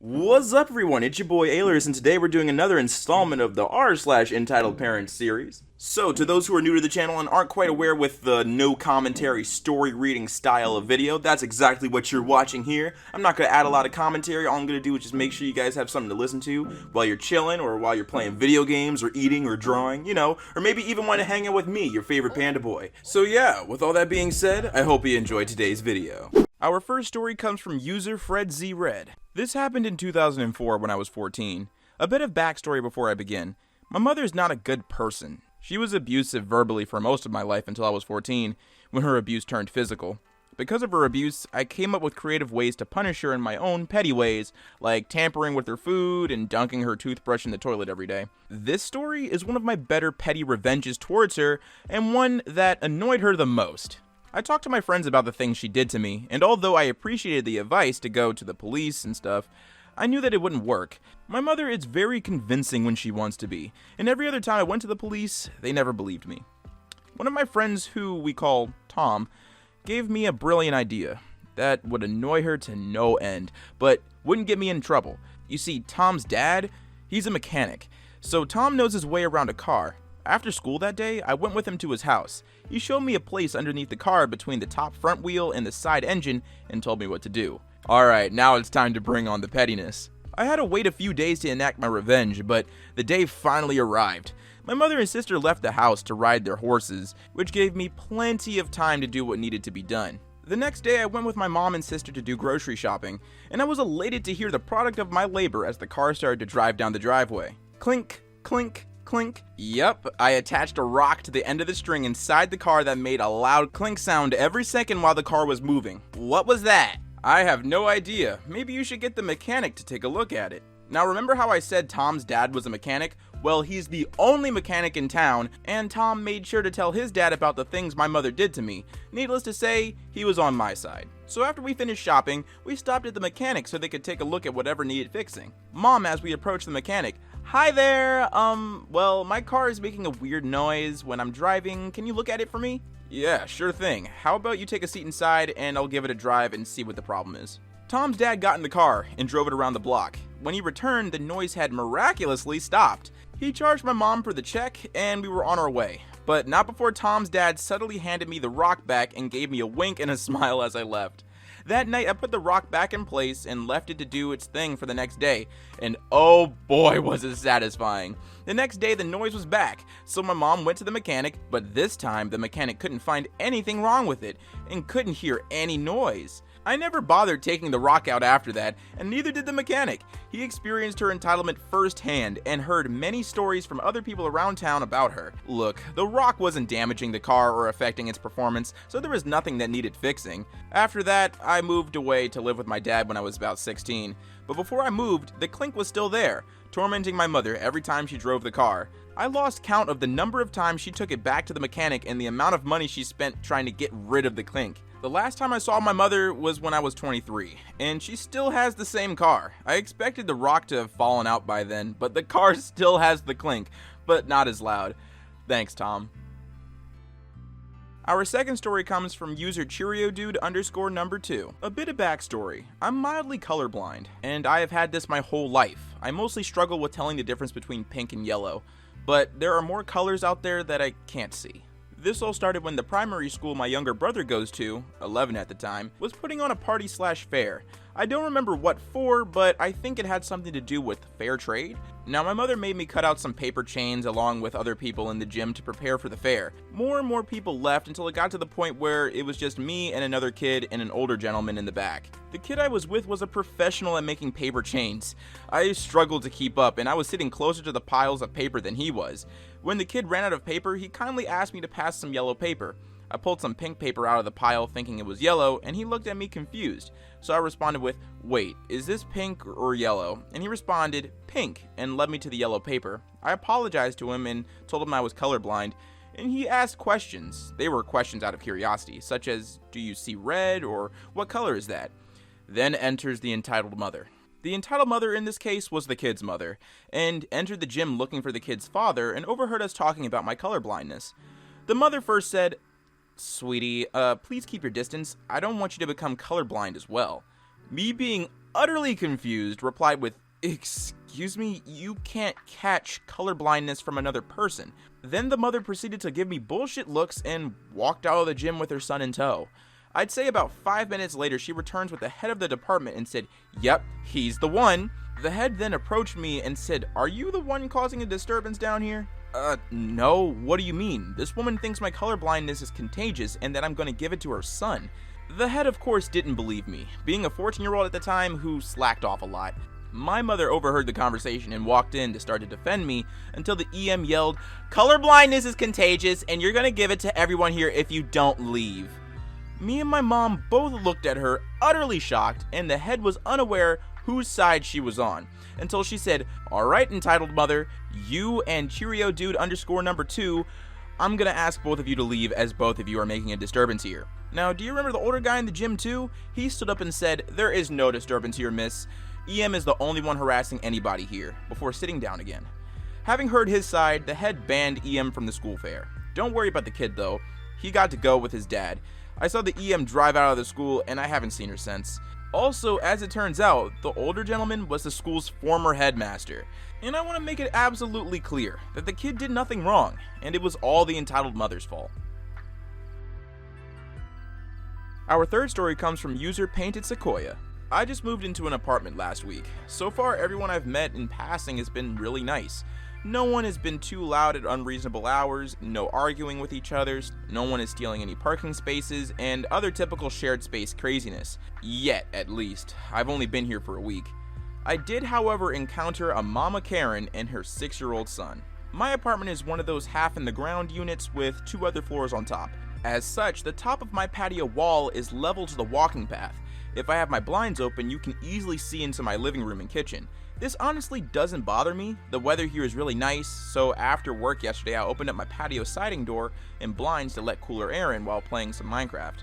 What's up, everyone? It's your boy Ailurus, and today we're doing another installment of the r/EntitledParents series. So, to those who are new to the channel and aren't quite aware with the no commentary story reading style of video, that's exactly what you're watching here. I'm not going to add a lot of commentary. All I'm going to do is just make sure you guys have something to listen to while you're chilling, or while you're playing video games, or eating, or drawing, or maybe even want to hang out with me, your favorite panda boy. So yeah, with all that being said, I hope you enjoyed today's video. Our first story comes from user FredZRed. This happened in 2004 when I was 14. A bit of backstory before I begin. My mother is not a good person. She was abusive verbally for most of my life until I was 14, when her abuse turned physical. Because of her abuse, I came up with creative ways to punish her in my own petty ways, like tampering with her food and dunking her toothbrush in the toilet every day. This story is one of my better petty revenges towards her, and one that annoyed her the most. I talked to my friends about the things she did to me, and although I appreciated the advice to go to the police and stuff, I knew that it wouldn't work. My mother is very convincing when she wants to be, and every other time I went to the police, they never believed me. One of my friends, who we call Tom, gave me a brilliant idea that would annoy her to no end, but wouldn't get me in trouble. You see, Tom's dad, he's a mechanic, so Tom knows his way around a car. After school that day, I went with him to his house. He showed me a place underneath the car between the top front wheel and the side engine and told me what to do. Alright, now it's time to bring on the pettiness. I had to wait a few days to enact my revenge, but the day finally arrived. My mother and sister left the house to ride their horses, which gave me plenty of time to do what needed to be done. The next day, I went with my mom and sister to do grocery shopping, and I was elated to hear the product of my labor as the car started to drive down the driveway. Clink, clink, clink. Yep, I attached a rock to the end of the string inside the car that made a loud clink sound every second while the car was moving. What was that? I have no idea. Maybe you should get the mechanic to take a look at it. Now, remember how I said Tom's dad was a mechanic? Well, he's the only mechanic in town, and Tom made sure to tell his dad about the things my mother did to me. Needless to say, he was on my side. So after we finished shopping, we stopped at the mechanic so they could take a look at whatever needed fixing. Mom, as we approached the mechanic, "Hi there, well, my car is making a weird noise when I'm driving. Can you look at it for me?" "Yeah, sure thing. How about you take a seat inside and I'll give it a drive and see what the problem is." Tom's dad got in the car and drove it around the block. When he returned, the noise had miraculously stopped. He charged my mom for the check and we were on our way. But not before Tom's dad subtly handed me the rock back and gave me a wink and a smile as I left. That night, I put the rock back in place and left it to do its thing for the next day, and oh boy was it satisfying. The next day, the noise was back, so my mom went to the mechanic, but this time the mechanic couldn't find anything wrong with it, and couldn't hear any noise. I never bothered taking the rock out after that, and neither did the mechanic. He experienced her entitlement firsthand and heard many stories from other people around town about her. Look, the rock wasn't damaging the car or affecting its performance, so there was nothing that needed fixing. After that, I moved away to live with my dad when I was about 16. But before I moved, the clink was still there, tormenting my mother every time she drove the car. I lost count of the number of times she took it back to the mechanic and the amount of money she spent trying to get rid of the clink. The last time I saw my mother was when I was 23, and she still has the same car. I expected the rock to have fallen out by then, but the car still has the clink, but not as loud. Thanks, Tom. Our second story comes from user CheerioDude_2. A bit of backstory. I'm mildly colorblind, and I have had this my whole life. I mostly struggle with telling the difference between pink and yellow, but there are more colors out there that I can't see. This all started when the primary school my younger brother goes to, 11 at the time, was putting on a party/fair. I don't remember what for, but I think it had something to do with fair trade. Now, my mother made me cut out some paper chains along with other people in the gym to prepare for the fair. More and more people left until it got to the point where it was just me and another kid and an older gentleman in the back. The kid I was with was a professional at making paper chains. I struggled to keep up, and I was sitting closer to the piles of paper than he was. When the kid ran out of paper, he kindly asked me to pass some yellow paper. I pulled some pink paper out of the pile thinking it was yellow, and he looked at me confused. So I responded with, "Wait, is this pink or yellow?" And he responded, "Pink," and led me to the yellow paper. I apologized to him and told him I was colorblind, and he asked questions. They were questions out of curiosity, such as, "Do you see red?" or "What color is that?" Then enters the entitled mother. The entitled mother in this case was the kid's mother, and entered the gym looking for the kid's father and overheard us talking about my colorblindness. The mother first said, "Sweetie, please keep your distance. I don't want you to become colorblind as well." Me being utterly confused, replied with, "Excuse me, you can't catch colorblindness from another person." Then the mother proceeded to give me bullshit looks and walked out of the gym with her son in tow. I'd say about 5 minutes later, she returns with the head of the department and said, "Yep, he's the one." The head then approached me and said, "Are you the one causing a disturbance down here?" No, what do you mean? This woman thinks my colorblindness is contagious and that I'm going to give it to her son. The head, of course, didn't believe me, being a 14-year-old at the time who slacked off a lot. My mother overheard the conversation and walked in to start to defend me until the EM yelled, "Colorblindness is contagious and you're going to give it to everyone here if you don't leave." Me and my mom both looked at her, utterly shocked, and the head was unaware whose side she was on, until she said, "All right, entitled mother, you and Cheerio Dude _2, I'm gonna ask both of you to leave as both of you are making a disturbance here." Now, do you remember the older guy in the gym too? He stood up and said, "There is no disturbance here, miss. EM is the only one harassing anybody here," before sitting down again. Having heard his side, the head banned EM from the school fair. Don't worry about the kid though. He got to go with his dad. I saw the EM drive out of the school and I haven't seen her since. Also, as it turns out, the older gentleman was the school's former headmaster. And I want to make it absolutely clear that the kid did nothing wrong, and it was all the entitled mother's fault. Our third story comes from user Painted Sequoia. I just moved into an apartment last week. So far, everyone I've met in passing has been really nice. No one has been too loud at unreasonable hours, no arguing with each other, no one is stealing any parking spaces, and other typical shared space craziness. Yet, at least. I've only been here for a week. I did, however, encounter a Mama Karen and her 6-year-old son. My apartment is one of those half-in-the-ground units with 2 other floors on top. As such, the top of my patio wall is level to the walking path. If I have my blinds open, you can easily see into my living room and kitchen. This honestly doesn't bother me. The weather here is really nice, so after work yesterday I opened up my patio siding door and blinds to let cooler air in while playing some Minecraft.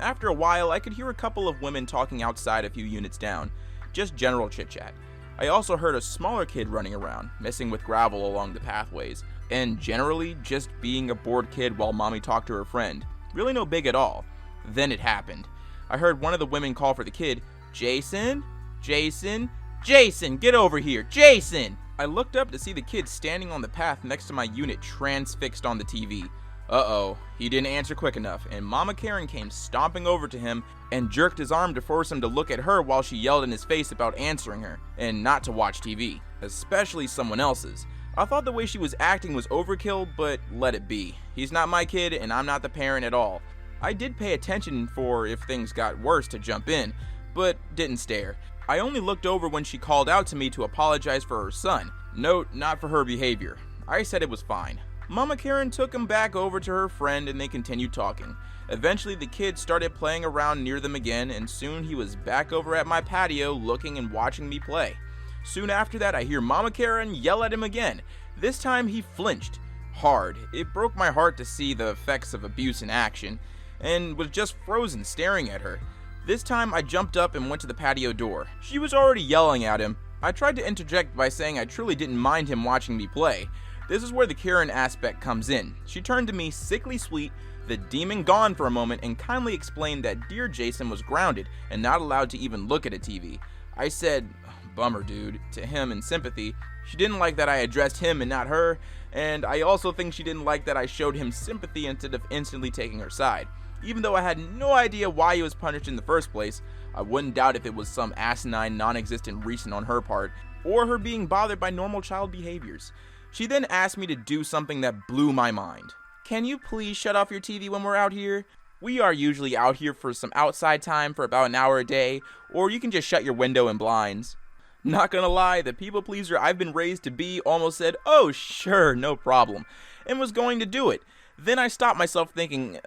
After a while, I could hear a couple of women talking outside a few units down, just general chit-chat. I also heard a smaller kid running around, messing with gravel along the pathways, and generally just being a bored kid while mommy talked to her friend. Really no big at all. Then it happened. I heard one of the women call for the kid, "Jason? Jason? Jason, get over here, Jason!" I looked up to see the kid standing on the path next to my unit transfixed on the TV. Uh-oh, he didn't answer quick enough, and Mama Karen came stomping over to him and jerked his arm to force him to look at her while she yelled in his face about answering her, and not to watch TV, especially someone else's. I thought the way she was acting was overkill, but let it be. He's not my kid, and I'm not the parent at all. I did pay attention for if things got worse to jump in, but didn't stare. I only looked over when she called out to me to apologize for her son. Note, not for her behavior. I said it was fine. Mama Karen took him back over to her friend and they continued talking. Eventually the kid started playing around near them again, and soon he was back over at my patio looking and watching me play. Soon after that I hear Mama Karen yell at him again. This time he flinched. Hard. It broke my heart to see the effects of abuse in action, and was just frozen staring at her. This time I jumped up and went to the patio door. She was already yelling at him. I tried to interject by saying I truly didn't mind him watching me play. This is where the Karen aspect comes in. She turned to me, sickly sweet, the demon gone for a moment, and kindly explained that dear Jason was grounded and not allowed to even look at a TV. I said, "Bummer, dude," to him in sympathy. She didn't like that I addressed him and not her, and I also think she didn't like that I showed him sympathy instead of instantly taking her side. Even though I had no idea why he was punished in the first place, I wouldn't doubt if it was some asinine, non-existent reason on her part, or her being bothered by normal child behaviors. She then asked me to do something that blew my mind. "Can you please shut off your TV when we're out here? We are usually out here for some outside time for about an hour a day, or you can just shut your window and blinds." Not gonna lie, the people pleaser I've been raised to be almost said, "Oh sure, no problem," and was going to do it. Then I stopped myself thinking,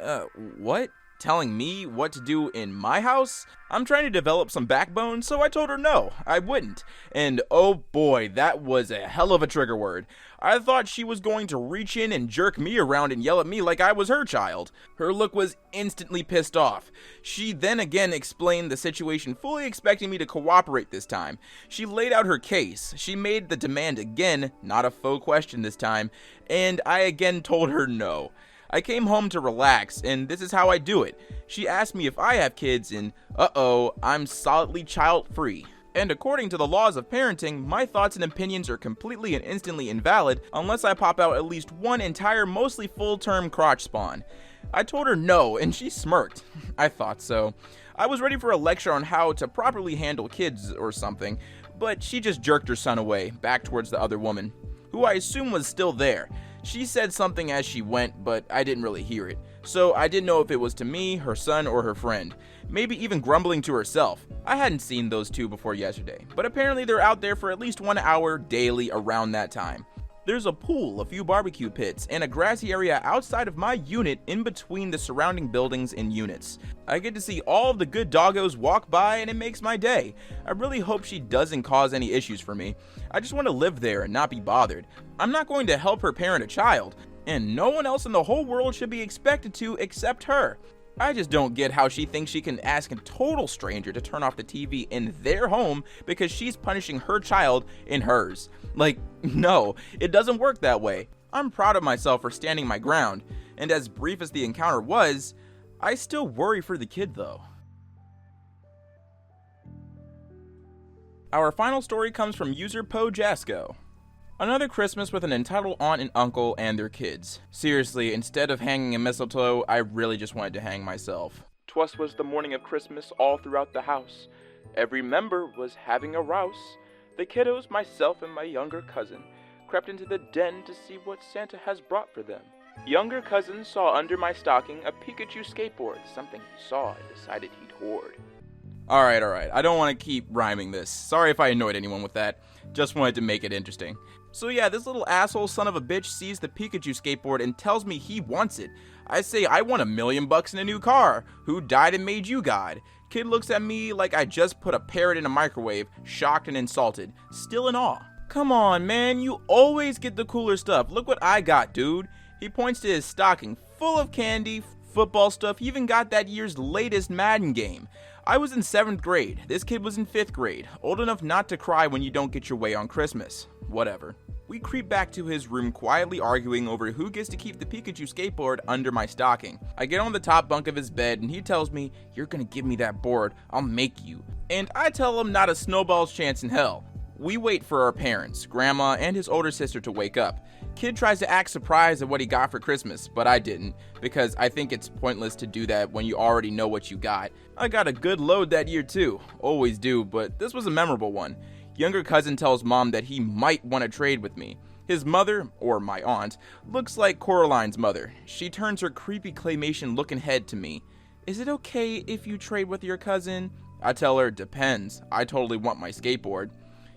what? Telling me what to do in my house? I'm trying to develop some backbone, so I told her no, I wouldn't. And oh boy, that was a hell of a trigger word. I thought she was going to reach in and jerk me around and yell at me like I was her child. Her look was instantly pissed off. She then again explained the situation, fully expecting me to cooperate this time. She laid out her case. She made the demand again, not a faux question this time, and I again told her no. I came home to relax, and this is how I do it. She asked me if I have kids, and uh-oh, I'm solidly child-free. And according to the laws of parenting, my thoughts and opinions are completely and instantly invalid unless I pop out at least one entire, mostly full-term crotch spawn. I told her no, and she smirked. I thought so. I was ready for a lecture on how to properly handle kids or something, but she just jerked her son away, back towards the other woman, who I assume was still there. She said something as she went, but I didn't really hear it, so I didn't know if it was to me, her son, or her friend. Maybe even grumbling to herself. I hadn't seen those two before yesterday, but apparently they're out there for at least 1 hour daily around that time. There's a pool, a few barbecue pits, and a grassy area outside of my unit in between the surrounding buildings and units. I get to see all of the good doggos walk by, and it makes my day. I really hope she doesn't cause any issues for me. I just want to live there and not be bothered. I'm not going to help her parent a child, and no one else in the whole world should be expected to except her. I just don't get how she thinks she can ask a total stranger to turn off the TV in their home because she's punishing her child in hers. Like, no, it doesn't work that way. I'm proud of myself for standing my ground, and as brief as the encounter was, I still worry for the kid though. Our final story comes from user Pojasco. Another Christmas with an entitled aunt and uncle and their kids. Seriously, instead of hanging a mistletoe, I really just wanted to hang myself. 'Twas was the morning of Christmas all throughout the house. Every member was having a rouse. The kiddos, myself, and my younger cousin crept into the den to see what Santa has brought for them. Younger cousin saw under my stocking a Pikachu skateboard, something he saw and decided he'd hoard. Alright, I don't want to keep rhyming this. Sorry if I annoyed anyone with that. Just wanted to make it interesting. So yeah, this little asshole son of a bitch sees the Pikachu skateboard and tells me he wants it. I say I want $1 million in a new car. Who died and made you God? Kid looks at me like I just put a parrot in a microwave, shocked and insulted, still in awe. Come on, man, you always get the cooler stuff. Look what I got, dude. He points to his stocking, full of candy, football stuff. He even got that year's latest Madden game. I was in 7th grade. This kid was in 5th grade, old enough not to cry when you don't get your way on Christmas. Whatever. We creep back to his room quietly arguing over who gets to keep the Pikachu skateboard under my stocking. I get on the top bunk of his bed and he tells me, "You're gonna give me that board, I'll make you." And I tell him not a snowball's chance in hell. We wait for our parents, grandma and his older sister to wake up. Kid tries to act surprised at what he got for Christmas, but I didn't, because I think it's pointless to do that when you already know what you got. I got a good load that year too, always do, but this was a memorable one. Younger cousin tells mom that he might want to trade with me. His mother, or my aunt, looks like Coraline's mother. She turns her creepy claymation looking head to me. "Is it okay if you trade with your cousin?" I tell her, "Depends. I totally want my skateboard."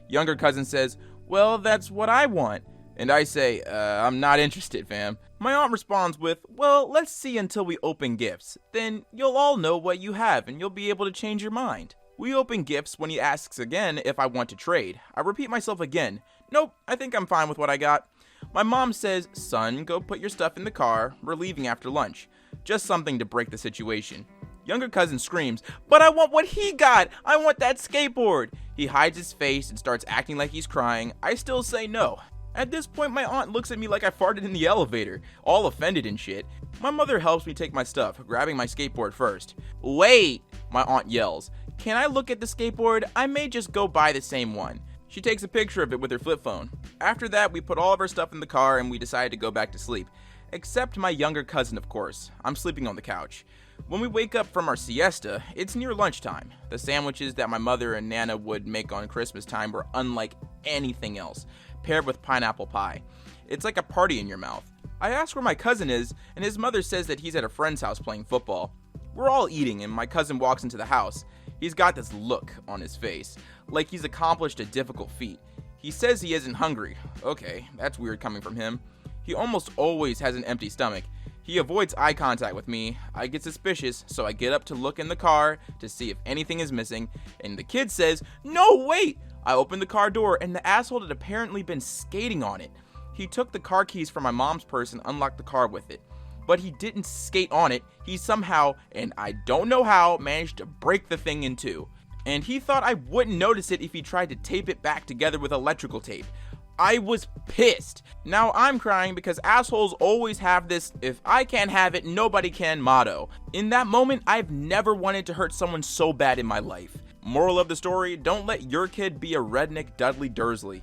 Younger cousin says, "Well, that's what I want." And I say, I'm not interested, fam. My aunt responds with, "Well, let's see until we open gifts. Then you'll all know what you have and you'll be able to change your mind." We open gifts when he asks again if I want to trade. I repeat myself again. Nope, I think I'm fine with what I got. My mom says, "Son, go put your stuff in the car. We're leaving after lunch." Just something to break the situation. Younger cousin screams, "But I want what he got! I want that skateboard!" He hides his face and starts acting like he's crying. I still say no. At this point, my aunt looks at me like I farted in the elevator, all offended and shit. My mother helps me take my stuff, grabbing my skateboard first. "Wait!" my aunt yells. "Can I look at the skateboard? I may just go buy the same one." She takes a picture of it with her flip phone. After that, we put all of our stuff in the car and we decided to go back to sleep. Except my younger cousin, of course. I'm sleeping on the couch. When we wake up from our siesta, it's near lunchtime. The sandwiches that my mother and Nana would make on Christmas time were unlike anything else, paired with pineapple pie. It's like a party in your mouth. I ask where my cousin is, and his mother says that he's at a friend's house playing football. We're all eating, and my cousin walks into the house. He's got this look on his face, like he's accomplished a difficult feat. He says he isn't hungry. Okay, that's weird coming from him. He almost always has an empty stomach. He avoids eye contact with me. I get suspicious, so I get up to look in the car to see if anything is missing, and the kid says, "No, wait!" I open the car door, and the asshole had apparently been skating on it. He took the car keys from my mom's purse and unlocked the car with it. But he didn't skate on it. He somehow, and I don't know how, managed to break the thing in two. And he thought I wouldn't notice it if he tried to tape it back together with electrical tape. I was pissed. Now I'm crying because assholes always have this "if I can't have it, nobody can" motto. In that moment, I've never wanted to hurt someone so bad in my life. Moral of the story, don't let your kid be a redneck Dudley Dursley.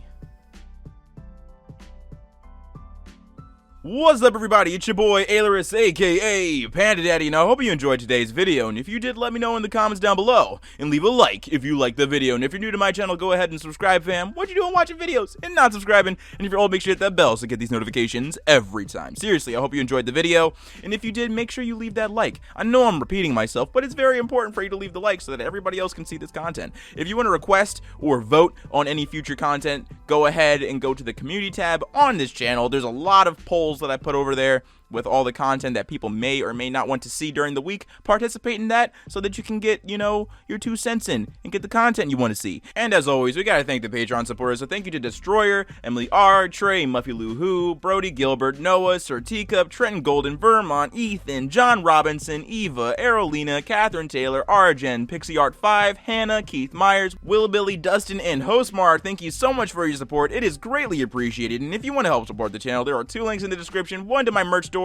What's up, everybody? It's your boy Ailurus, aka Panda Daddy, and I hope you enjoyed today's video. And if you did, let me know in the comments down below, and leave a like if you liked the video. And if you're new to my channel, go ahead and subscribe, fam. What you doing watching videos and not subscribing? And if you're old, make sure to hit that bell so you get these notifications every time. Seriously, I hope you enjoyed the video, and if you did, make sure you leave that like. I know I'm repeating myself, but it's very important for you to leave the like so that everybody else can see this content. If you want to request or vote on any future content, go ahead and go to the community tab on this channel. There's a lot of polls that I put over there with all the content that people may or may not want to see during the week. Participate in that so that you can get, your 2 cents in and get the content you want to see. And as always, we gotta thank the Patreon supporters. So thank you to Destroyer, Emily R, Trey, Muffy Lou Who, Brody Gilbert, Noah, Sir Teacup, Trenton Golden, Vermont, Ethan, John Robinson, Eva, Arolina, Catherine Taylor, Arjen, Pixie Art 5, Hannah, Keith Myers, Willbilly, Dustin, and Hostmar. Thank you so much for your support. It is greatly appreciated. And if you want to help support the channel, there are 2 links in the description, one to my merch store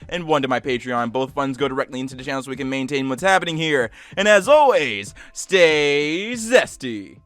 and one to my Patreon. Both funds go directly into the channel so we can maintain what's happening here. And as always, stay zesty.